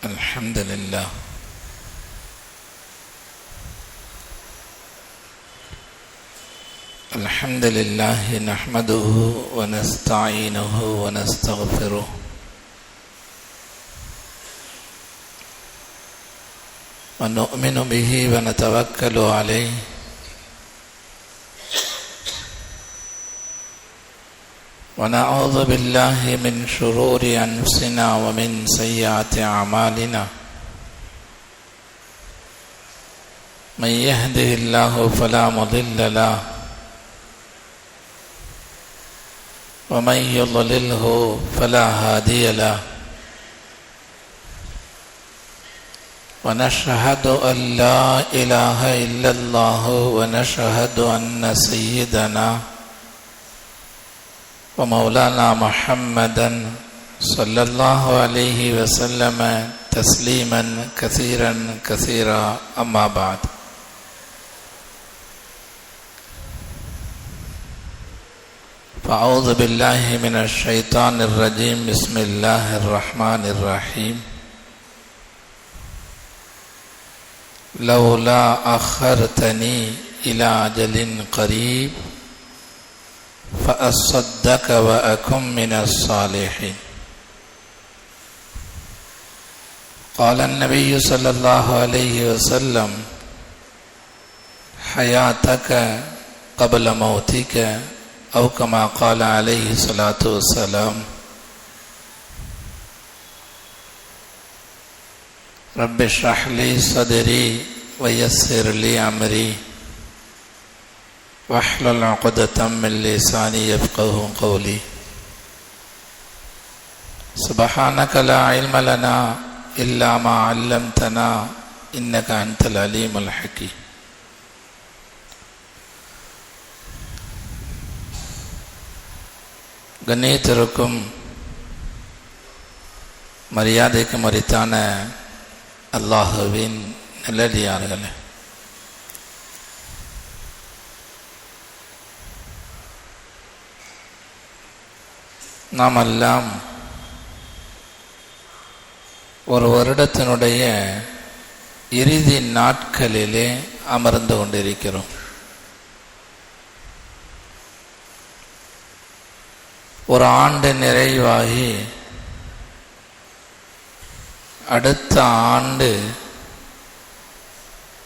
الحمد لله الحمد لله نحمده ونستعينه ونستغفره ونؤمن به ونتوكل عليه ونعوذ بالله من شرور أنفسنا ومن سيئات أعمالنا من يهده الله فلا مضل له ومن يضلله فلا هادي له ونشهد أن لا إله إلا الله ونشهد أن سيدنا ومولانا محمدا صلى الله عليه وسلم تسليما كثيرا كثيرا أما بعد فأعوذ بالله من الشيطان الرجيم بسم الله الرحمن الرحيم لولا أخرتني إلى أجل قريب فأصدق وأكن من الصالحين قال النبي صلى الله عليه وسلم حياتك قبل موتك أو كما قال عليه الصلاة والسلام رب اشرح لي صدري ويسر لي أمري واحلل عقدة من لساني يفقهوا قولي سبحانك لا علم لنا إلا ما علمتنا إنك أنت العليم الحكيم கண்ணியத்திற்கும் மரியாதைக்கும் உரித்தான அல்லாஹுவின் நல்லடியார்களே, நாமெல்லாம் ஒரு வருடத்தினுடைய இறுதி நாட்களிலே அமர்ந்து கொண்டிருக்கிறோம். ஒரு ஆண்டு நிறைவாகி அடுத்த ஆண்டு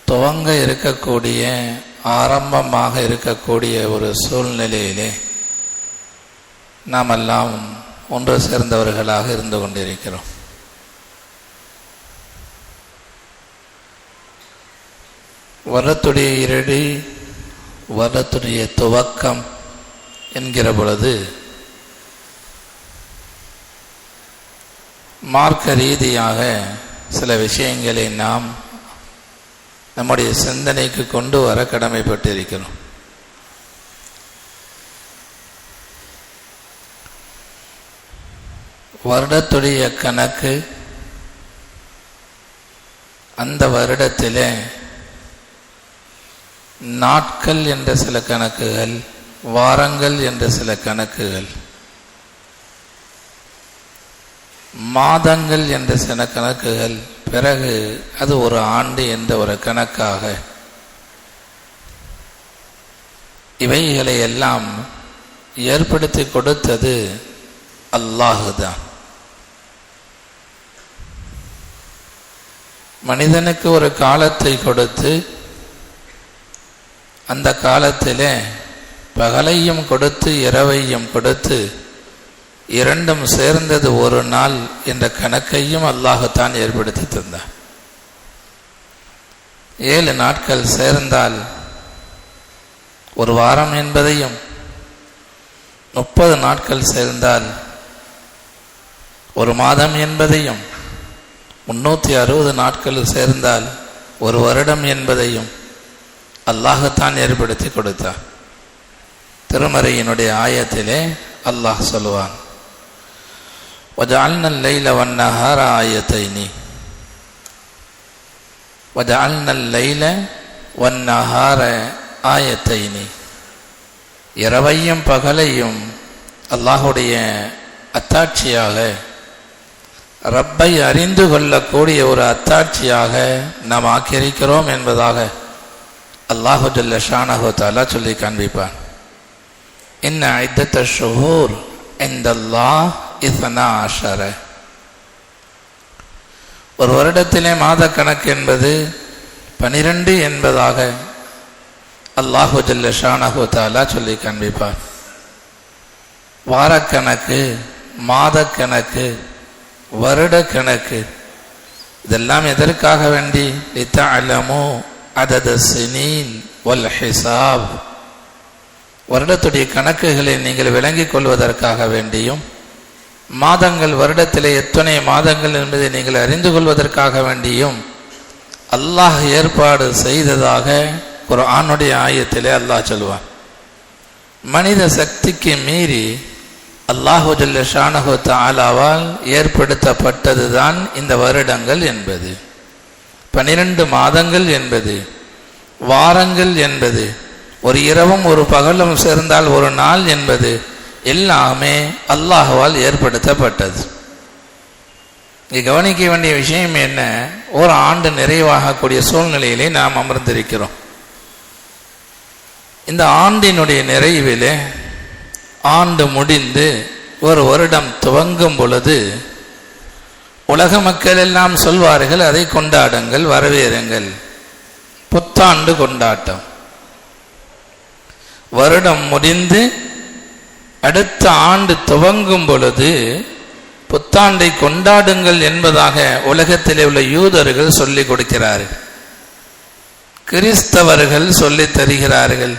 துவங்க இருக்கக்கூடிய ஆரம்பமாக இருக்கக்கூடிய ஒரு சூழ்நிலையிலே நாமெல்லாம் ஒன்று சேர்ந்தவர்களாக இருந்து கொண்டிருக்கிறோம். வருடத்துடைய இறுதி, வருடத்துடைய துவக்கம் என்கிற பொழுது மார்க்க ரீதியாக சில விஷயங்களை நாம் நம்முடைய சிந்தனைக்கு கொண்டு வர கடமைப்பட்டிருக்கிறோம். வருடத்துடைய கணக்கு, அந்த வருடத்திலே நாட்கள் என்ற சில கணக்குகள், வாரங்கள் என்ற சில கணக்குகள், மாதங்கள் என்ற சில கணக்குகள், பிறகு அது ஒரு ஆண்டு என்ற ஒரு கணக்காக இவைகளை எல்லாம் ஏற்படுத்தி கொடுத்தது அல்லாஹுதான். மனிதனுக்கு ஒரு காலத்தை கொடுத்து அந்த காலத்திலே பகலையும் கொடுத்து இரவையும் கொடுத்து இரண்டும் சேர்ந்தது ஒரு நாள் என்ற கணக்கையும் அல்லாஹுத்தான் ஏற்படுத்தி தந்தார். 7 நாட்கள் சேர்ந்தால் ஒரு வாரம் என்பதையும், 30 நாட்கள் சேர்ந்தால் ஒரு மாதம் என்பதையும், 360 நாட்கள் சேர்ந்தால் ஒரு வருடம் என்பதையும் அல்லாஹுத்தான் ஏற்படுத்தி கொடுத்தார். திருமறையினுடைய ஆயத்திலே அல்லாஹ் சொல்லுவான், وَجَعَلْنَا اللَّيْلَ وَالنَّهَارَ آيَتَيْنِ وَجَعَلْنَا اللَّيْلَ وَالنَّهَارَ آيَتَيْنِ இரவையும் பகலையும் அல்லாஹுடைய அத்தாட்சியாக ரப்பை அறிந்து கொள்ளக்கூடிய ஒரு அத்தாட்சியாக நாம் ஆக்கியிருக்கிறோம் என்பதாக அல்லாஹு ஜல்ல ஷானஹு தஆலா சொல்லி காண்பிப்பான். இன்ன இத்தத்த ஷுஹூர் இன்தல்லாஹ் 12. ஒரு வருடத்திலே மாத கணக்கு என்பது 12 என்பதாக அல்லாஹு ஜல்ல ஷானஹு தஆலா சொல்லி காண்பிப்பார். வாரக்கணக்கு, மாதக்கணக்கு, வருட கணக்கு இதெல்லாம் எதற்காக வேண்டி? லிதஅலமு அதத ஸினீன் வல் ஹிசாப், வருடத்துடைய கணக்குகளை நீங்கள் விளங்கிக் கொள்வதற்காக வேண்டியும், மாதங்கள் வருடத்திலே எத்தனை மாதங்கள் என்பதை நீங்கள் அறிந்து கொள்வதற்காக வேண்டியும் அல்லாஹ் ஏற்பாடு செய்ததாக குர்ஆனுடைய ஆயத்திலே அல்லாஹ் சொல்வான். மனித சக்திக்கு மீறி அல்லாஹு ஜல்ல ஷானஹு தஆலாவால் ஏற்படுத்தப்பட்டதுதான் இந்த வருடங்கள் என்பது, 12 மாதங்கள் என்பது, வாரங்கள் என்பது, ஒரு இரவும் ஒரு பகலும் சேர்ந்தால் ஒரு நாள் என்பது எல்லாமே அல்லாஹ்வால் ஏற்படுத்தப்பட்டது. இங்கே கவனிக்க வேண்டிய விஷயம் என்ன? ஒரு ஆண்டு நிறைவாகக்கூடிய சூழ்நிலையிலே நாம் அமர்ந்திருக்கிறோம். இந்த ஆண்டினுடைய நிறைவிலே ஆண்டு முடிந்து ஒரு வருடம் துவங்கும் பொழுது உலக மக்கள் எல்லாம் சொல்வார்கள், அதை கொண்டாடுங்கள், வரவேறுங்கள், புத்தாண்டு கொண்டாட்டம். வருடம் முடிந்து அடுத்த ஆண்டு துவங்கும் பொழுது புத்தாண்டை கொண்டாடுங்கள் என்பதாக உலகத்திலே உள்ள யூதர்கள் சொல்லிக் கொடுக்கிறார்கள், கிறிஸ்தவர்கள் சொல்லித் தருகிறார்கள்,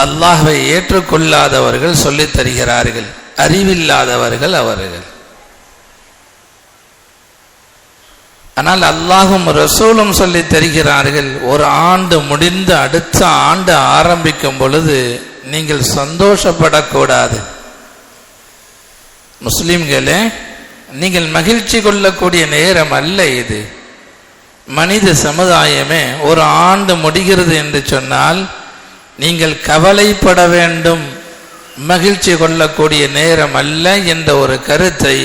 அல்லாஹ்வை ஏற்றுக்கொள்ளாதவர்கள் சொல்லித் தருகிறார்கள், அறிவில்லாதவர்கள் அவர்கள். ஆனால் அல்லாஹும் ரசூலும் சொல்லித் தருகிறார்கள், ஒரு ஆண்டு முடிந்து அடுத்த ஆண்டு ஆரம்பிக்கும் பொழுது நீங்கள் சந்தோஷப்படக்கூடாது. முஸ்லிம்களே, நீங்கள் மகிழ்ச்சி கொள்ளக்கூடிய நேரம் அல்ல இது. மனித சமுதாயமே ஒரு ஆண்டு முடிகிறது என்று சொன்னால் நீங்கள் கவலைப்பட வேண்டும், மகிழ்ச்சி கொள்ளக்கூடிய நேரம் அல்ல என்ற ஒரு கருத்தை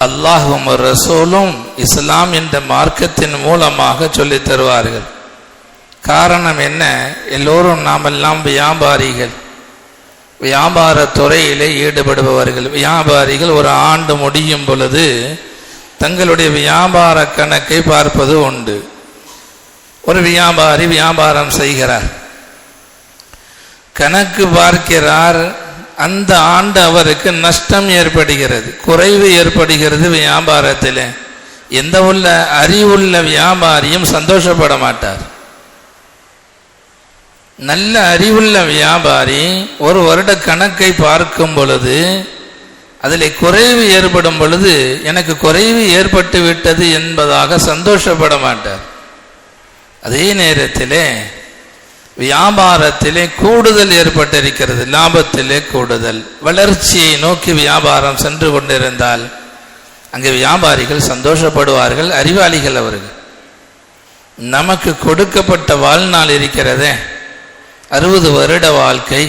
அல்லாஹும் ரசூலும் இஸ்லாம் என்ற மார்க்கத்தின் மூலமாக சொல்லித் தருவார்கள். காரணம் என்ன? எல்லோரும் நாமெல்லாம் வியாபாரிகள், வியாபார துறையிலே ஈடுபடுபவர்கள். வியாபாரிகள் ஒரு ஆண்டு முடியும் பொழுது தங்களுடைய வியாபார கணக்கை பார்ப்பது உண்டு. ஒரு வியாபாரி வியாபாரம் செய்கிறார், கணக்கு பார்க்கிறார். அந்த ஆண்டு அவருக்கு நஷ்டம் ஏற்படுகிறது, குறைவு ஏற்படுகிறது வியாபாரத்தில். எந்த உள்ள அறிவுள்ள வியாபாரியும் சந்தோஷப்பட மாட்டார். நல்ல அறிவுள்ள வியாபாரி ஒரு வருட கணக்கை பார்க்கும் பொழுது அதில் குறைவு ஏற்படும் பொழுது எனக்கு குறைவு ஏற்பட்டு விட்டது என்பதாக சந்தோஷப்பட மாட்டார். அதே நேரத்திலே வியாபாரத்திலே கூடுதல் ஏற்பட்டிருக்கிறது, லாபத்திலே கூடுதல், வளர்ச்சியை நோக்கி வியாபாரம் சென்று கொண்டிருந்தால் அங்கே வியாபாரிகள் சந்தோஷப்படுவார்கள், அறிவாளிகள் அவர்கள். நமக்கு கொடுக்கப்பட்ட வாழ்நாள் இருக்கிறதே, 60 வருட வாழ்க்கை,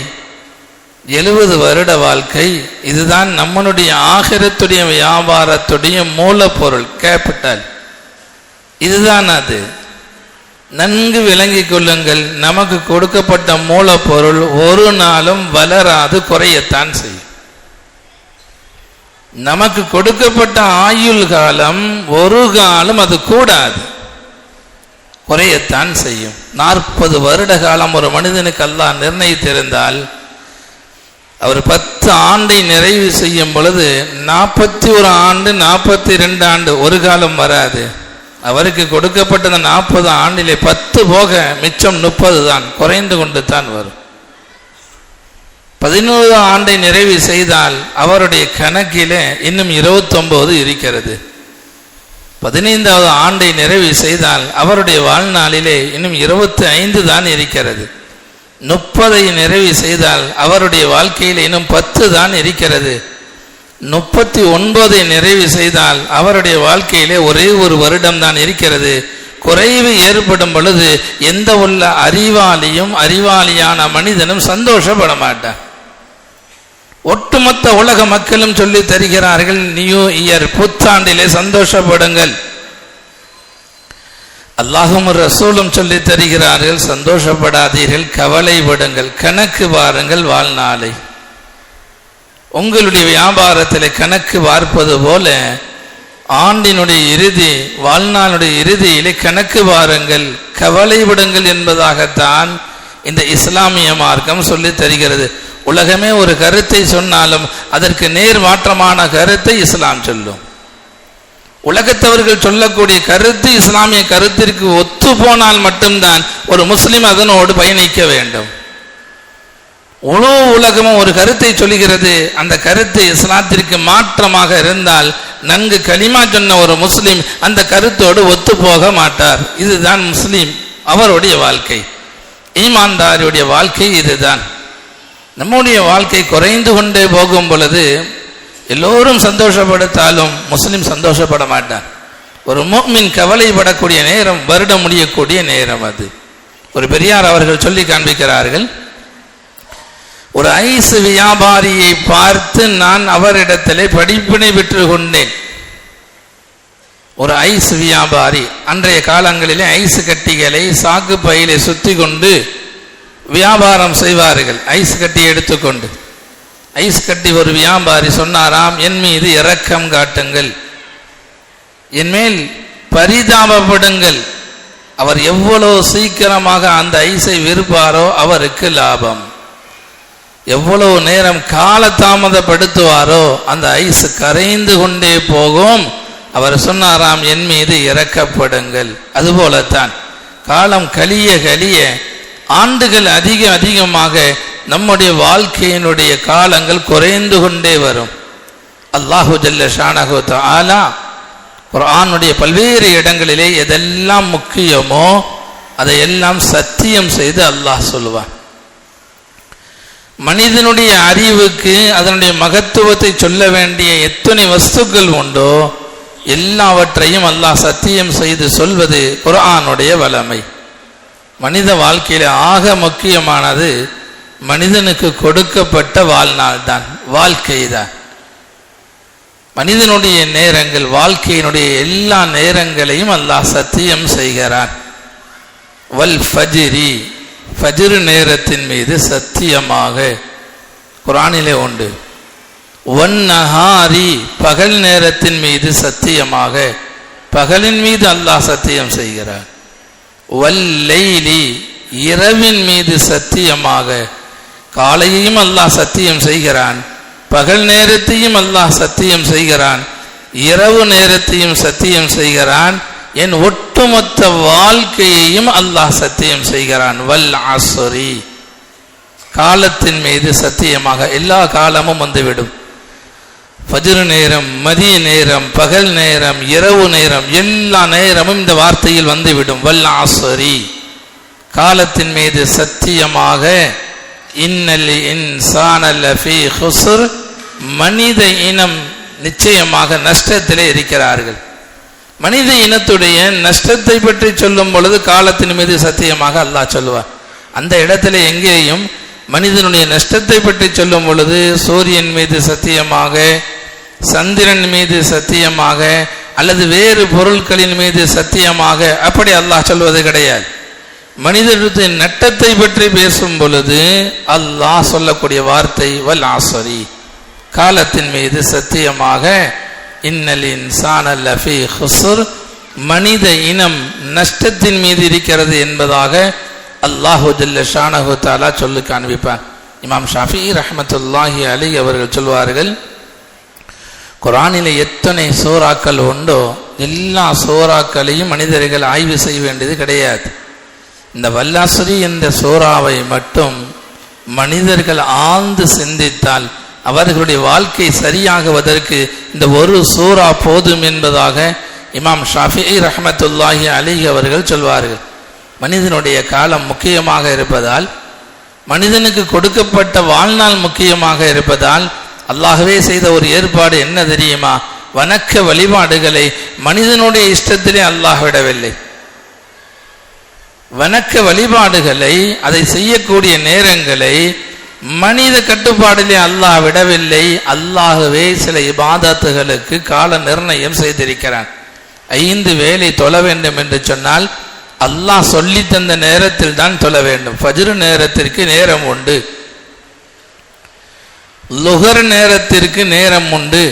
70 வருட வாழ்க்கை, இதுதான் நம்மளுடைய ஆகிரத்துடைய வியாபாரத்துடைய மூலப்பொருள், கேபிட்டல். இதுதான் அது. நன்கு விளங்கிக் கொள்ளுங்கள், நமக்கு கொடுக்கப்பட்ட மூலப்பொருள் ஒரு நாளும் வளராது, குறையத்தான் செய்யும். நமக்கு கொடுக்கப்பட்ட ஆயுள் காலம் ஒரு காலம் அது கூடாது, குறையத்தான் செய்யும். 40 வருட காலம் ஒரு மனிதனுக்கு அல்லாஹ் நிர்ணயித்திருந்தால் அவர் 10 ஆண்டை நிறைவு செய்யும் பொழுது 41 ஆண்டு 42 ஆண்டு ஒரு காலம் வராது. அவருக்கு கொடுக்கப்பட்ட 40 ஆண்டிலே 10 போக மிச்சம் 30 தான், குறைந்து கொண்டு தான் வரும். 11 ஆண்டை நிறைவு செய்தால் அவருடைய கணக்கிலே இன்னும் 29 இருக்கிறது. 15வது ஆண்டை நிறைவு செய்தால் அவருடைய வாழ்நாளிலே இன்னும் 25 தான் இருக்கிறது. 30ஐ நிறைவு செய்தால் அவருடைய வாழ்க்கையில் இன்னும் 10 தான் இருக்கிறது. 39ஐ நிறைவு செய்தால் அவருடைய வாழ்க்கையிலே ஒரே ஒரு வருடம் தான் இருக்கிறது. குறைவு ஏற்படும் பொழுது எந்த உள்ள அறிவாளியும் அறிவாளியான மனிதனும் சந்தோஷப்பட மாட்டான். ஒட்டுமொத்த உலக மக்களும் சொல்லி தருகிறார்கள், நியூ இயர் புத்தாண்டிலே சந்தோஷப்படுங்கள். அல்லாஹும் ரசூலும் சொல்லி தருகிறார்கள், சந்தோஷப்படாதீர்கள், கவலைப்படுங்கள், கணக்கு பாருங்கள் வாழ்நாளை. உங்களுடைய வியாபாரத்தில் கணக்கு பார்ப்பது போல ஆண்டினுடைய இறுதி, வாழ்நாளுடைய இறுதியிலே கணக்கு பாருங்கள், கவலைப்படுங்கள் என்பதாகத்தான் இந்த இஸ்லாமிய மார்க்கம் சொல்லி தருகிறது. உலகமே ஒரு கருத்தை சொன்னாலும் அதற்கு நேர் மாற்றமான கருத்தை இஸ்லாம் சொல்லும். உலகத்தவர்கள் சொல்லக்கூடிய கருத்து இஸ்லாமிய கருத்திற்கு ஒத்து போனால் மட்டும்தான் ஒரு முஸ்லிம் அதனோடு பயணிக்க வேண்டும். முழு உலகமும் ஒரு கருத்தை சொல்லுகிறது, அந்த கருத்து இஸ்லாத்திற்கு மாற்றமாக இருந்தால் நன்கு கலிமா சொன்ன ஒரு முஸ்லிம் அந்த கருத்தோடு ஒத்து போக மாட்டார். இதுதான் முஸ்லிம் அவருடைய வாழ்க்கை, ஈமான்தாரியுடைய வாழ்க்கை இதுதான். நம்முடைய வாழ்க்கை குறைந்து கொண்டே போகும் பொழுது எல்லோரும் சந்தோஷப்படுத்தாலும் முஸ்லிம் சந்தோஷப்பட மாட்டான். ஒரு முஃமின் கவலைப்படக்கூடிய நேரம் வருடம் முடியக்கூடிய நேரம் அது. ஒரு பெரியார் அவர்கள் சொல்லி காண்பிக்கிறார்கள், ஒரு ஐஸ் வியாபாரியை பார்த்து நான் அவரிடத்திலே படிப்பினை பெற்று கொண்டேன். ஒரு ஐஸ் வியாபாரி, அன்றைய காலங்களிலே ஐஸ் கட்டிகளை சாக்கு பையிலே சுத்தி கொண்டு வியாபாரம் செய்வார்கள். ஐஸ் கட்டி எடுத்துக்கொண்டு ஐஸ் கட்டி ஒரு வியாபாரி சொன்னாராம், என் மீது இரக்கம் காட்டுங்கள், என் மேல் பரிதாபப்படுங்கள். அவர் எவ்வளவு சீக்கிரமாக அந்த ஐஸை விற்பாரோ அவருக்கு லாபம். எவ்வளவு நேரம் காலதாமதப்படுத்துவாரோ அந்த ஐஸ் கரைந்து கொண்டே போகும். அவர் சொன்னாராம், என் மீது இரக்கப்படுங்கள். அதுபோலத்தான் காலம் கலிய கலிய ஆண்டுகள் அதிகமாக நம்முடைய வாழ்க்கையினுடைய காலங்கள் குறைந்து கொண்டே வரும். அல்லாஹு ஜல்ல ஷானஹு தஆலா குர்ஆனுடைய பல்வேறு இடங்களிலே எதெல்லாம் முக்கியமோ அதையெல்லாம் சத்தியம் செய்து அல்லாஹ் சொல்லுவான். மனிதனுடைய அறிவுக்கு அதனுடைய மகத்துவத்தை சொல்ல வேண்டிய எத்தனை வஸ்துக்கள் உண்டோ எல்லாவற்றையும் அல்லாஹ் சத்தியம் செய்து சொல்வது குர்ஆனுடைய வல்லமை. மனித வாழ்க்கையில ஆக முக்கியமானது மனிதனுக்கு கொடுக்கப்பட்ட வாழ்நாள் தான், வாழ்க்கை தான். மனிதனுடைய நேரங்கள், வாழ்க்கையினுடைய எல்லா நேரங்களையும் அல்லாஹ் சத்தியம் செய்கிறான். வல் ஃபஜ்ரி, ஃபஜ்ர் நேரத்தின் மீது சத்தியமாக குர்ஆனிலே உண்டு. வன் நஹாரி, பகல் நேரத்தின் மீது சத்தியமாக, பகலின் மீது அல்லாஹ் சத்தியம் செய்கிறான். வல்லைலி, இரவின் மீது சத்தியமாக, காலையையும் அல்லாஹ் சத்தியம் செய்கிறான், பகல் நேரத்தையும் அல்லாஹ் சத்தியம் செய்கிறான், இரவு நேரத்தையும் சத்தியம் செய்கிறான், என் ஒட்டுமொத்த வாழ்க்கையையும் அல்லாஹ் சத்தியம் செய்கிறான். வல் அஸ்ரி, காலத்தின் மீது சத்தியமாக. எல்லா காலமும் வந்துவிடும். ஃபஜ்ர் நேரம், மதிய நேரம், பகல் நேரம், இரவு நேரம், எல்லா நேரமும் இந்த வார்த்தையில் வந்துவிடும். வல் அஸ்ரி, காலத்தின் மீது சத்தியமாக. இன்னல் இன்சான லஃபீ குஸ்ர், மனித இனம் நிச்சயமாக நஷ்டத்திலே இருக்கிறார்கள். மனித இனத்துடைய நஷ்டத்தை பற்றி சொல்லும் பொழுது காலத்தின் மீது சத்தியமாக அல்லாஹ் சொல்லுவார். அந்த இடத்துல எங்கேயும் மனிதனுடைய நஷ்டத்தை பற்றி சொல்லும் பொழுது சூரியன் மீது சத்தியமாக, சந்திரன் மீது சத்தியமாக, அல்லது வேறு பொருட்களின் மீது சத்தியமாக அப்படி அல்லாஹ் சொல்வது கிடையாது. மனிதனுடைய நட்டத்தை பற்றி பேசும் பொழுது அல்லாஹ் சொல்லக்கூடிய வார்த்தை வல் அஸ்ரி, காலத்தின் மீது சத்தியமாக. இன்னல் இன்சான லஃபீ குஸ்ர், மனித இனம் நஷ்டத்தின் மீது இருக்கிறது என்பதாக அல்லாஹு ஜல்ல ஷானஹு தஆலா சொல்லி காண்பிப்பான். இமாம் ஷாஃபிஈ ரஹ்மத்துல்லாஹி அலைஹி அவர்கள் சொல்வார்கள், குர்ஆனிலே எத்தனை சூறாக்கள் உண்டோ எல்லா சூறாக்களையும் மனிதர்கள் ஆய்வு செய்ய வேண்டியது கிடையாது. இந்த வல் அஸ்ரி என்ற சூறாவை மட்டும் மனிதர்கள் ஆழ்ந்து சிந்தித்தால் அவர்களுடைய வாழ்க்கை சரியாகுவதற்கு இந்த ஒரு சூறா போதும் என்பதாக இமாம் ஷாஃபிஈ ரஹ்மத்துல்லாஹி அலைஹி அவர்கள் சொல்வார்கள். மனிதனுடைய காலம் முக்கியமாக இருப்பதால், மனிதனுக்கு கொடுக்கப்பட்ட வாழ்நாள் முக்கியமாக இருப்பதால் அல்லாஹ்வே செய்த ஒரு ஏற்பாடு என்ன தெரியுமா? வணக்க வழிபாடுகளை மனிதனுடைய இஷ்டத்திலே அல்லாஹ் விடவில்லை. வணக்க வழிபாடுகளை, அதை செய்யக்கூடிய நேரங்களை மனித கட்டுப்பாடிலே அல்லாஹ் விடவில்லை. அல்லாஹ்வே சில இபாதத்துகளுக்கு கால நிர்ணயம் செய்திருக்கிறான். 5 வேளை தொழ வேண்டும் என்று சொன்னால் அல்லாஹ் சொல்லி தந்த நேரத்தில் தான் தொழ வேண்டும். ஃபஜ்ர் நேரத்திற்கு நேரம் உண்டு, லுஹர் நேரத்திற்கு நேரம் உண்டு,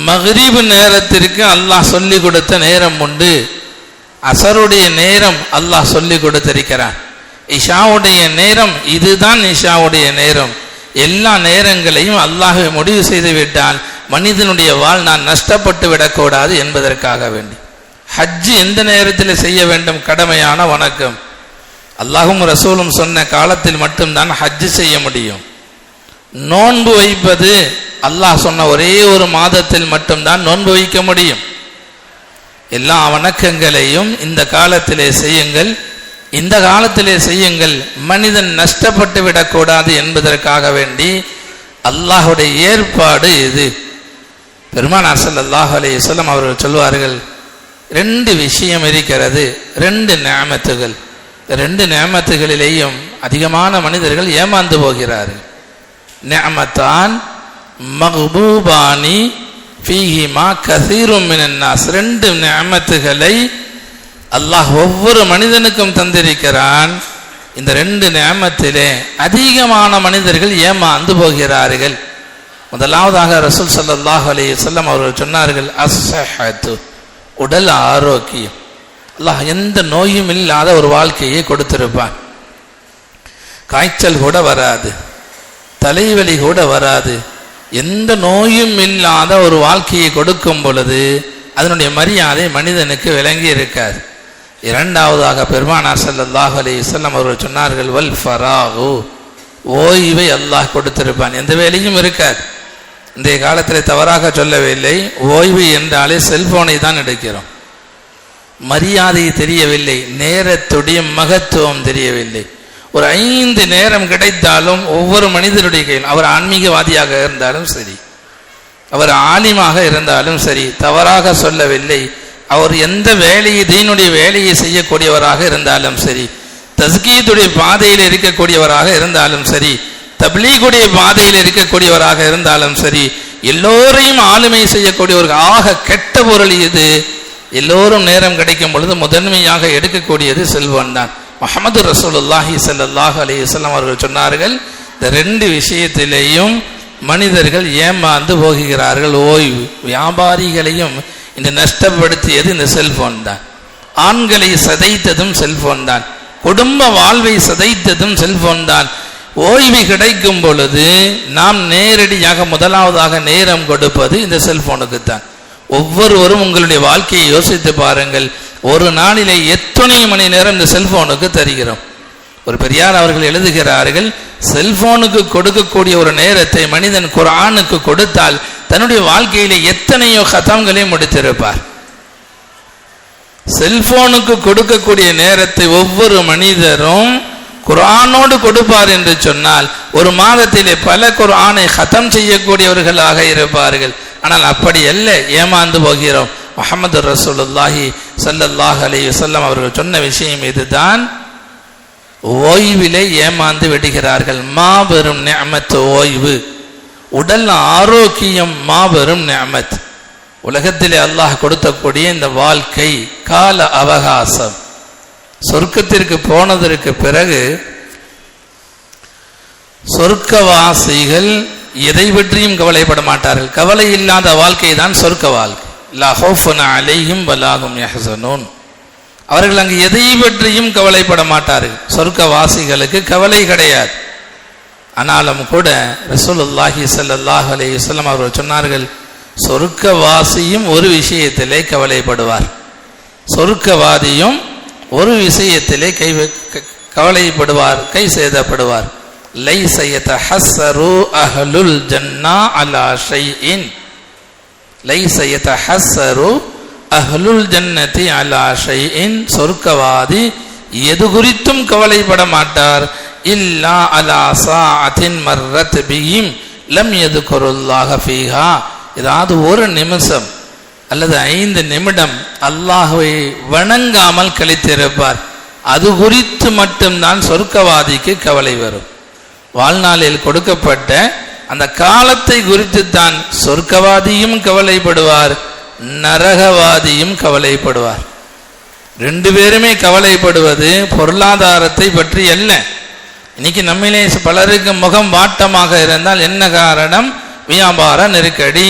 மக்ரிப் நேரத்திற்கு அல்லாஹ் சொல்லி கொடுத்த நேரம் உண்டு, அசருடைய நேரம் அல்லாஹ் சொல்லி கொடுத்திருக்கிறான், இஷாவுடைய நேரம் இதுதான் இஷாவுடைய நேரம். எல்லா நேரங்களையும் அல்லாஹ்வே முடிவு செய்து விட்டால் மனிதனுடைய வாழ்நாள் நஷ்டப்பட்டு விடக்கூடாது என்பதற்காக வேண்டி ஹஜ் எந்த நேரத்தில் செய்ய வேண்டும்? கடமையான வணக்கம். அல்லாஹும் ரசூலும் சொன்ன காலத்தில் மட்டும்தான் ஹஜ் செய்ய முடியும். நோன்பு வைப்பது அல்லாஹ் சொன்ன ஒரே ஒரு மாதத்தில் மட்டும்தான் நோன்பு வைக்க முடியும். எல்லா வணக்கங்களையும் இந்த காலத்திலே செய்யுங்கள், இந்த காலத்திலே செய்யுங்கள், மனிதன் நஷ்டப்பட்டு விடக்கூடாது என்பதற்காக வேண்டி அல்லாஹுடைய ஏற்பாடு இது. பெருமானார் ஸல்லல்லாஹு அலைஹி வஸல்லம் அவர்கள் சொல்வார்கள், 2 விஷயம் இருக்கிறது, 2 நிஅமத்துகள். 2 நிஅமத்துகளிலேயும் அதிகமான மனிதர்கள் ஏமாந்து போகிறார்கள். நிஅமத்தான் மக்பூபானி ஃபீஹிமா கஸீரும் மினன் நாஸ். 2 நிஅமத்துகளை அல்லாஹ் ஒவ்வொரு மனிதனுக்கும் தந்திருக்கிறான். இந்த 2 நிஅமத்திலே அதிகமான மனிதர்கள் ஏமாந்து போகிறார்கள். முதலாவதாக ரசூல் ஸல்லல்லாஹு அலைஹி வஸல்லம் அவர்கள் சொன்னார்கள், அஸ்ஸஹத்து, உடல் ஆரோக்கியம். அல்லாஹ் எந்த நோயும் இல்லாத ஒரு வாழ்க்கையை கொடுத்திருப்பான். காய்ச்சல் கூட வராது, தலைவலி கூட வராது, எந்த நோயும் இல்லாத ஒரு வாழ்க்கையை கொடுக்கும் பொழுது அதனுடைய மரியாதை மனிதனுக்கு விளங்கி இருக்காது. இரண்டாவதாக பெருமானார் ஸல்லல்லாஹு அலைஹி வஸல்லம் அவர்கள் சொன்னார்கள், வல் ஃபராகு, ஓய்வை அல்லாஹ் கொடுத்திருப்பான், எந்த வேலையும் இருக்காது. இன்றைய காலத்தில் தவறாக சொல்லவில்லை, ஓய்வு என்றாலே செல்போனை தான் எடுக்கிறோம். மரியாதை தெரியவில்லை, நேரத்துடைய மகத்துவம் தெரியவில்லை. ஒரு 5 நேரம் கிடைத்தாலும் ஒவ்வொரு மனிதனுடைய கையில், அவர் ஆன்மீகவாதியாக இருந்தாலும் சரி, அவர் ஆலிமாக இருந்தாலும் சரி, தவறாக சொல்லவில்லை, அவர் எந்த வேலையை தீனுடைய வேலையை செய்யக்கூடியவராக இருந்தாலும் சரி, தஸ்கீதுடைய பாதையில் இருக்கக்கூடியவராக இருந்தாலும் சரி, தப்லீகுடைய பாதையில் இருக்கக்கூடியவராக இருந்தாலும் சரி, எல்லோரையும் ஆளுமை செய்யக்கூடிய ஒரு ஆக கெட்ட பொருள் இது. எல்லோரும் நேரம் கிடைக்கும் பொழுது முதன்மையாக எடுக்கக்கூடியது செல்வம் தான். முஹம்மது ரசூலுல்லாஹி ஸல்லல்லாஹு அலைஹி வஸல்லம் அவர்கள் சொன்னார்கள், இந்த 2 விஷயத்திலேயும் மனிதர்கள் ஏமாந்து போகிறார்கள். ஓய்வு, வியாபாரிகளையும் இந்த நஷ்டப்படுத்தியது இந்த செல்போன் தான். ஆண்களை சதைத்ததும் செல்போன் தான், குடும்ப வாழ்வை சதைத்ததும் செல்போன் தான். ஓய்வு கிடைக்கும் பொழுது நாம் நேரடியாக முதலாவதாக நேரம் கொடுப்பது இந்த செல்போனுக்கு தான். ஒவ்வொருவரும் உங்களுடைய வாழ்க்கையை யோசித்து பாருங்கள், ஒரு நாளிலே எத்தனை மணி நேரம் இந்த செல்போனுக்கு தருகிறோம்? ஒரு பெரியார் அவர்கள் எழுதுகிறார்கள், செல்போனுக்கு கொடுக்கக்கூடிய ஒரு நேரத்தை மனிதன் குர்ஆனுக்கு கொடுத்தால் தன்னுடைய வாழ்க்கையிலே எத்தனையோ கதம்களை முடித்திருப்பார். செல்போனுக்கு கொடுக்கக்கூடிய நேரத்தை ஒவ்வொரு மனிதரும் குர்ஆனோடு கொடுப்பார் என்று சொன்னால் ஒரு மாதத்திலே பல குர்ஆனை கதம் செய்யக்கூடியவர்களாக இருப்பார்கள். ஆனால் அப்படி அல்ல, ஏமாந்து போகிறோம். முஹம்மது ரசூலுல்லாஹி ஸல்லல்லாஹு அலைஹி வஸல்லம் அவர்கள் சொன்ன விஷயம் இதுதான். ஓய்விலே ஏமாந்து விடுகிறார்கள். மாபெரும் நிஅமத் ஓய்வு, உடல் ஆரோக்கியம் மாபெரும் நிஅமத். உலகத்திலே அல்லாஹ் கொடுத்தக்கூடிய இந்த வாழ்க்கை கால அவகாசம். சொர்க்கத்திற்கு போனதற்கு பிறகு சொர்க்கவாசிகள் எதை பற்றியும் கவலைப்பட மாட்டார்கள். கவலை இல்லாத வாழ்க்கை தான் சொர்க்க வாழ்க்கை. லா ஹௌஃபுன் அலைஹிம் வலா ஹும் யஹ்ஸனூன். அவர்கள் அங்கு எதை பற்றியும் கவலைப்பட மாட்டார்கள். சொர்க்கவாசிகளுக்கு கவலை கிடையாது. ஆனாலும் கூட ரசூலுல்லாஹி ஸல்லல்லாஹு அலைஹி வஸல்லம் அவர்கள் சொன்னார்கள், சொர்க்கவாசியும் ஒரு விஷயத்திலே கவலைப்படுவார், சொர்க்கவாதியும் ஒரு விஷயத்திலே கவலைப்படுவார், கை சேதப்படுவார். லைஸ யதஹஸ்ஸரு அஹ்லுல் ஜன்னா அலா ஷைஇன், லைஸ யதஹஸ்ஸரு அஹ்லுல் ஜன்னதி அலா ஷைஇன். சொர்க்கவாதி எது குறித்தும் கவலைப்பட மாட்டார். இல்லா அலா சாஅத்தின் மர்ரத் பிஹிம் லம் யذ்குருல்லாஹ ஃபீஹா. ஏதாவது ஒரு நிமிஷம் அல்லது 5 நிமிடம் அல்லாஹ்வை வணங்காமல் கழித்திருப்பார். அது குறித்து மட்டும்தான் சொர்க்கவாதிக்கு கவலை வரும். வாழ்நாளில் கொடுக்கப்பட்ட அந்த காலத்தை குறித்து தான் சொர்க்கவாதியும் கவலைப்படுவார், நரகவாதியும் கவலைப்படுவார். ரெண்டு பேருமே கவலைப்படுவது பொருளாதாரத்தை பற்றி அல்ல. இன்னைக்கு நம்மிலே பலருக்கு முகம் வாட்டமாக இருந்தால் என்ன காரணம்? வியாபார நெருக்கடி,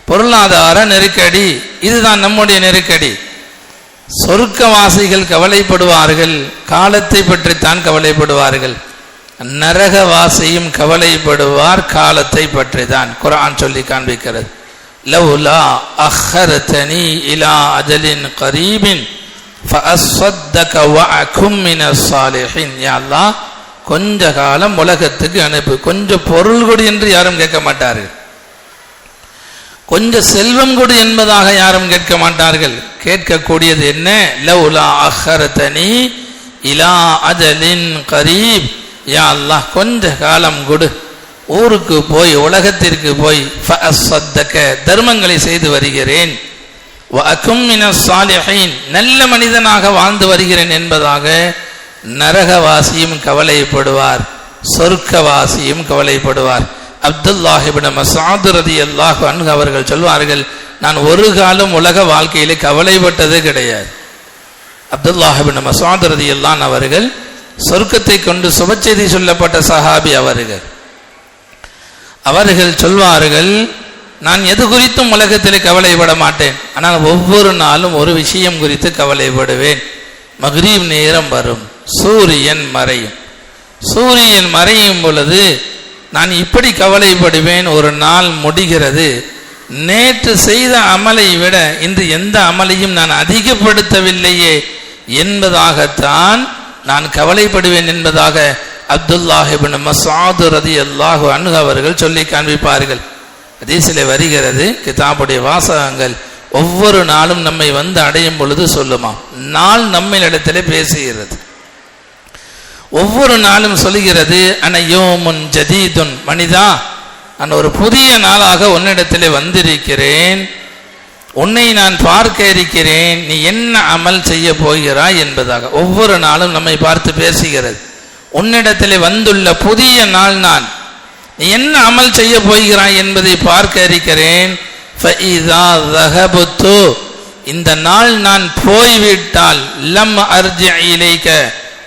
பொருளாதார நெருக்கடி, இதுதான் நம்முடைய நெருக்கடி. சொர்க்கவாசிகள் கவலைப்படுவார்கள், காலத்தை பற்றித்தான் கவலைப்படுவார்கள். நரகவாசியும் கவலைப்படுவார், காலத்தை பற்றி தான். குர்ஆன் சொல்லி காண்பிக்கிறது, லவ்லா அஹ்ஹர்தனி இலா அஜலின் கரீபின் ஃபஅஸ்ஸதக வஅகும் மினஸ் ஸாலிஹீன். யா அல்லாஹ், கொஞ்ச காலம் உலகத்துக்கு அனுப்பு, கொஞ்சம் பொருள் கொடு என்று யாரும் கேட்க மாட்டார்கள், கொஞ்சம் செல்வம் கொடு என்பதாக யாரும் கேட்க மாட்டார்கள். கேட்கக்கூடியது என்ன? லவ்லா அஹ்ஹர்தனி இலா அஜலின் கரீப். யா அல்லாஹ், கொஞ்ச காலம் கொடு, ஊருக்கு போய் உலகத்திற்கு போய் ஃபஅஸ்ஸதக தர்மங்களை செய்து வருகிறேன், வஅகும் மினஸ் ஸாலிஹீன் நல்ல மனிதனாக வாழ்ந்து வருகிறேன் என்பதாக நரகவாசியும் கவலைப்படுவார், சொர்க்கவாசியும் கவலைப்படுவார். அப்துல்லாஹ் இப்னு மஸ்ஊத் ரலியல்லாஹு அன்ஹு அவர்கள் சொல்வார்கள், நான் ஒரு காலம் உலக வாழ்க்கையிலே கவலைப்பட்டது கிடையாது. அப்துல்லாஹ் இப்னு மஸ்ஊத் ரலியல்லாஹு அன்ஹு அவர்கள் சொர்க்கத்தை கொண்டு சுபச்செய்தி சொல்லப்பட்ட சஹாபி அவர்கள் சொல்வார்கள், நான் எது குறித்தும் உலகத்தில் கவலைப்பட மாட்டேன், ஆனால் ஒவ்வொரு நாளும் ஒரு விஷயம் குறித்து கவலைப்படுவேன். மக்ரிப் நேரம் வரும், சூரியன் மறையும். சூரியன் மறையும் பொழுது நான் இப்படி கவலைப்படுவேன், ஒரு நாள் முடிகிறது, நேற்று செய்த அமலை விட இன்று எந்த அமலையும் நான் அதிகப்படுத்தவில்லையே என்பதாகத்தான் நான் கவலைப்படுவேன் என்பதாக அப்துல்லாஹ் இப்னு மஸ்ஊத் ரலியல்லாஹு அன்ஹு அவர்கள் சொல்லி காண்பிப்பார்கள். ஹதீஸிலே வருகிறது, கிதாபுடைய வாசகங்கள் ஒவ்வொரு நாளும் நம்மை வந்து அடையும் பொழுது சொல்லுமா, நாள் நம்மிடத்திலே பேசுகிறது, ஒவ்வொரு நாளும் சொல்லுகிறது, அன யௌமுன் ஜதீதுன், மனிதா நான் ஒரு புதிய நாளாக உன்னிடத்திலே வந்திருக்கிறேன், உன்னை நான் பார்க்க இருக்கிறேன், நீ என்ன அமல் செய்ய போகிறாய் என்பதாக ஒவ்வொரு நாளும் நம்மை பார்த்து பேசுகிறது. உன்னிடத்திலே வந்துள்ள புதிய நாள் நான், நீ என்ன அமல் செய்ய போகிறாய் என்பதை பார்க்க இருக்கிறேன். ஃபஇதா ذهبت, இந்த நாள் நான் போய்விட்டால், லம் அர்ஜி இலைக,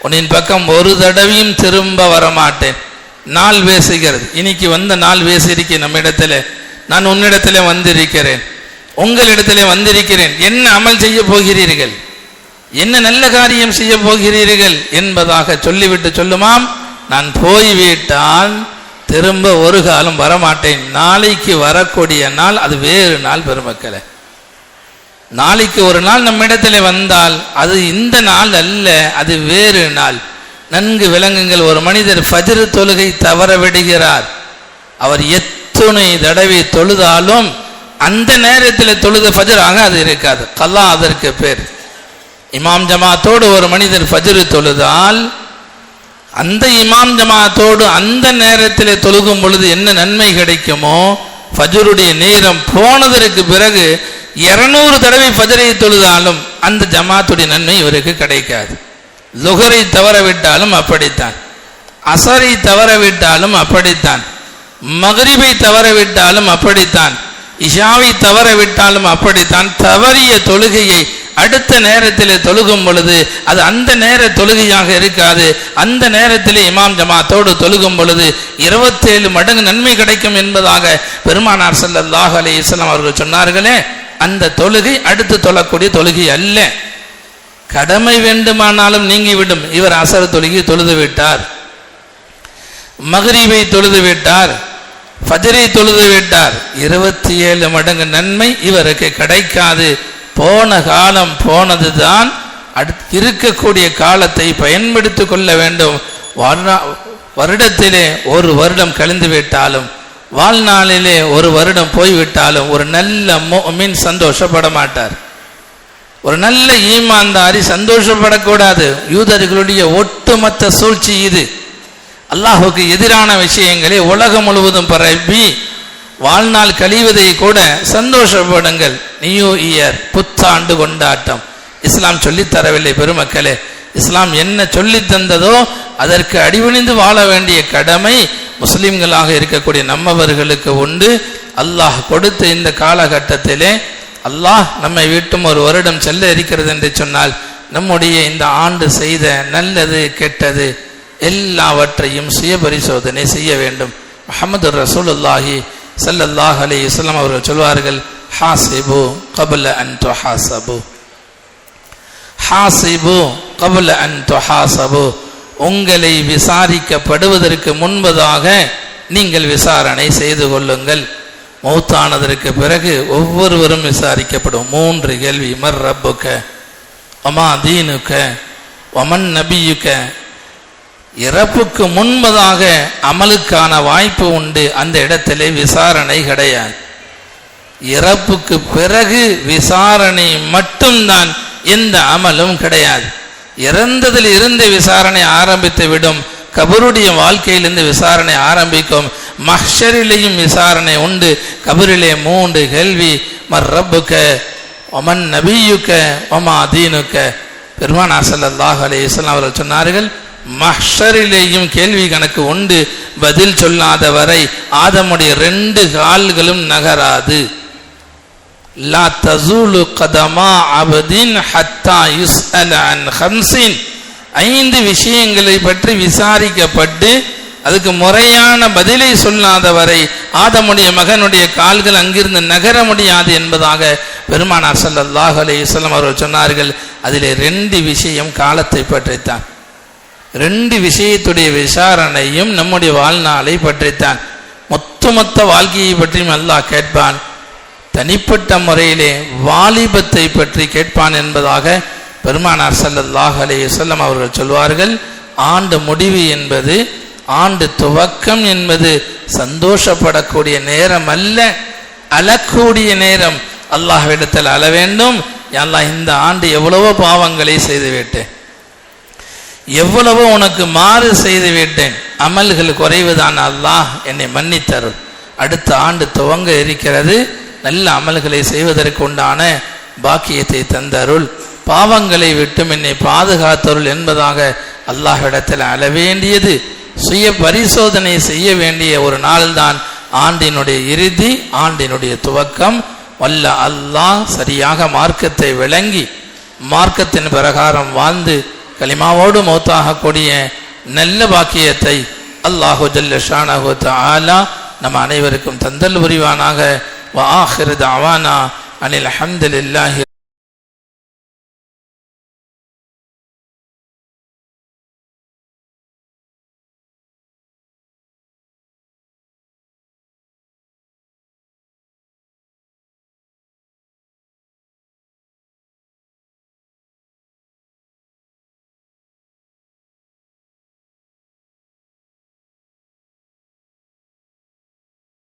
உன்னின் பக்கம் ஒரு தடவையும் திரும்ப வரமாட்டேன். நாள் பேசுகிறது, இன்னைக்கு வந்த நாள் பேசியிருக்கேன் நம்மிடத்தில், நான் உன்னிடத்தில் வந்திருக்கிறேன், உங்களிடத்தில் வந்திருக்கிறேன், என்ன அமல் செய்ய போகிறீர்கள், என்ன நல்ல காரியம் செய்ய போகிறீர்கள் என்பதாக சொல்லிவிட்டு சொல்லுமாம், நான் போய்விட்டால் திரும்ப ஒரு காலம் வரமாட்டேன். நாளைக்கு வரக்கூடிய நாள் அது வேறு நாள். பெருமக்களே, நாளைக்கு ஒரு நாள் நம்மிடத்தில் வந்தால் அது இந்த நாள் அல்ல, அது வேறு நாள். நன்கு விளங்குங்கள், ஒரு மனிதர் ஃபஜ்ர் தொழுகை தவற விடுகிறார், அவர் எத்துணை தடவை தொழுதாலும் அந்த நேரத்தில் தொழுத ஃபஜ்ராக அது இருக்காது, கல்லா அதற்கு பேர். இமாம் ஜமாத்தோடு ஒரு மனிதர் ஃபஜ்ர் தொழுதால் அந்த இமாம் ஜமாத்தோடு அந்த நேரத்தில் தொழுகும் பொழுது என்ன நன்மை கிடைக்குமோ, ஃபஜ்ருடைய நேரம் போனதற்கு பிறகு 200 தடவை ஃபஜ்ரை தொழுதாலும் அந்த ஜமாத்துடைய நன்மை இவருக்கு கிடைக்காது. லுஹரை தவற விட்டாலும் அப்படித்தான், அசரை தவற விட்டாலும் அப்படித்தான், மக்ரிபை தவற விட்டாலும் அப்படித்தான், இஷாவை தவற விட்டாலும் அப்படித்தான். தவறிய தொழுகையை அடுத்த நேரத்தில் தொழுகும் பொழுது அது அந்த நேர தொழுகையாக இருக்காது. அந்த நேரத்தில் இமாம் ஜமாத்தோடு தொழுகும் பொழுது 27 மடங்கு நன்மை கிடைக்கும் என்பதாக பெருமானார் ஸல்லல்லாஹு அலைஹி வஸல்லம் அவர்கள் சொன்னார்களே, அந்த தொழுகை அடுத்து தொழக்கூடிய தொழுகை அல்ல. கடமை வேண்டுமானாலும் நீங்கிவிடும். இவர் அசர் தொழுகை தொழுது விட்டார், மக்ரிபை தொழுது விட்டார், ஃபஜ்ரை தொழுது விட்டார், 27 மடங்கு நன்மை இவருக்கு கிடைக்காது. போன காலம் போனதுதான், இருக்கக்கூடிய காலத்தை பயன்படுத்திக் கொள்ள வேண்டும். வருடத்திலே ஒரு வருடம் கழிந்து விட்டாலும், வாழ்நாளிலே ஒரு வருடம் போய்விட்டாலும் ஒரு நல்ல முஃமின் சந்தோஷப்பட மாட்டார், ஒரு நல்ல ஈமான்தாரி சந்தோஷப்படக்கூடாது. யூதர்களுடைய ஒட்டுமொத்த சூழ்ச்சி இது. அல்லாஹுக்கு எதிரான விஷயங்களை உலகம் முழுவதும் பரப்பி வாழ்நாள் கழிவதை கூட சந்தோஷப்படுங்கள். நியூ இயர், புத்தாண்டு கொண்டாட்டம் இஸ்லாம் சொல்லி தரவில்லை. பெருமக்களே, இஸ்லாம் என்ன சொல்லி தந்ததோ அதற்கு அடிபணிந்து வாழ வேண்டிய கடமை முஸ்லிம்களாக இருக்கக்கூடிய நம்மவர்களுக்கு உண்டு. அல்லாஹ் கொடுத்த இந்த காலகட்டத்திலே அல்லாஹ் நம்மை விட்டும் ஒரு வருடம் செல்ல இருக்கிறது என்று சொன்னால் நம்முடைய இந்த ஆண்டு செய்த நல்லது கெட்டது எல்லாவற்றையும் சுய பரிசோதனை செய்ய வேண்டும். முஹம்மது ரசூலுல்லாஹி ஸல்லல்லாஹு அலைஹி வஸல்லம் அவர்கள் சொல்வார்கள், ஹாசிபு கப்ல அன் துஹாசபு, ஹாசிபு கப்ல அன் துஹாசபு, உங்களை விசாரிக்கப்படுவதற்கு முன்பதாக நீங்கள் விசாரணை செய்து கொள்ளுங்கள். மௌத்தானதற்கு பிறகு ஒவ்வொருவரும் விசாரிக்கப்படும். 3 கேள்வி. மர் ரப்புக வமா தீனுக வமன் நபியுக. இறப்புக்கு முன்பதாக அமலுக்கான வாய்ப்பு உண்டு, அந்த இடத்திலே விசாரணை கிடையாது. இறப்புக்கு பிறகு விசாரணை மட்டும்தான், எந்த அமலும் கிடையாது. இறந்ததில் இருந்து விசாரணை ஆரம்பித்து விடும். கபருடைய வாழ்க்கையிலிருந்து விசாரணை ஆரம்பிக்கும். மஹ்ஷரிலேயும் விசாரணை உண்டு. கபரிலே 3 கேள்வி. மர் ரப்புக வமன் நபியுக வமா தீனுக. பெருமானார் ஸல்லல்லாஹு அலைஹி வஸல்லம் அவர்கள் சொன்னார்கள், மஹ்ஷரிலேயும் கேள்வி கணக்கு உண்டு. பதில் சொல்லாத வரை ஆதமுடைய 2 கால்களும் நகராது. லா தஸூலு கதமா அபதின் ஹத்தா யுஸ்அல அன் 50. 5 விஷயங்களை பற்றி விசாரிக்கப்பட்டு அதுக்கு முறையான பதிலை சொல்லாத வரை ஆதமுடைய மகனுடைய கால்கள் அங்கிருந்து நகர முடியாது என்பதாக பெருமானார் ஸல்லல்லாஹு அலைஹி வஸல்லம் அவர்கள் சொன்னார்கள். அதிலே 2 விஷயம் காலத்தை பற்றித்தான். 2 விஷயத்துடைய விசாரணையும் நம்முடைய வாழ்நாளை பற்றித்தான். மொத்த வாழ்க்கையை பற்றியும் அல்லாஹ் கேட்பான். தனிப்பட்ட முறையிலே வாலிபத்தை பற்றி கேட்பான் என்பதாக பெருமானார் ஸல்லல்லாஹு அலைஹி வஸல்லம் அவர்கள் சொல்வார்கள். ஆண்டு முடிவு என்பது, ஆண்டு துவக்கம் என்பது சந்தோஷப்படக்கூடிய நேரம் அல்ல, அழக்கூடிய நேரம். அல்லாஹ்விடத்தில் அழ வேண்டும். அல்லாஹ், இந்த ஆண்டு எவ்வளவோ பாவங்களை செய்து விட்டேன், எவ்வளவோ உனக்கு மாறு செய்து விட்டேன், அமல்கள் குறைவுதான், அல்லாஹ் என்னை மன்னித்தருள். அடுத்த ஆண்டு துவங்க இருக்கிறது, நல்ல அமல்களை செய்வதற்கு உண்டான பாக்கியத்தை தந்தருள், பாவங்களை விட்டும் என்னை பாதுகாத்தருள் என்பதாக அல்லாஹ்விடத்தில் அழ வேண்டியது, சுய பரிசோதனை செய்ய வேண்டிய ஒரு நாள்தான் ஆண்டினுடைய இறுதி, ஆண்டினுடைய துவக்கம். வல்ல அல்லாஹ் சரியாக மார்க்கத்தை விளங்கி மார்க்கத்தின் பிரகாரம் வாழ்ந்து கலிமாவோடு மௌத்தாகக்கூடிய நல்ல பாக்கியத்தை அல்லாஹு ஜல்ல ஷானஹு தஆலா நம் அனைவருக்கும் தந்தல் புரிவானாக. வ ஆகிரு தஅவானா அனில் ஹம்துலில்லாஹி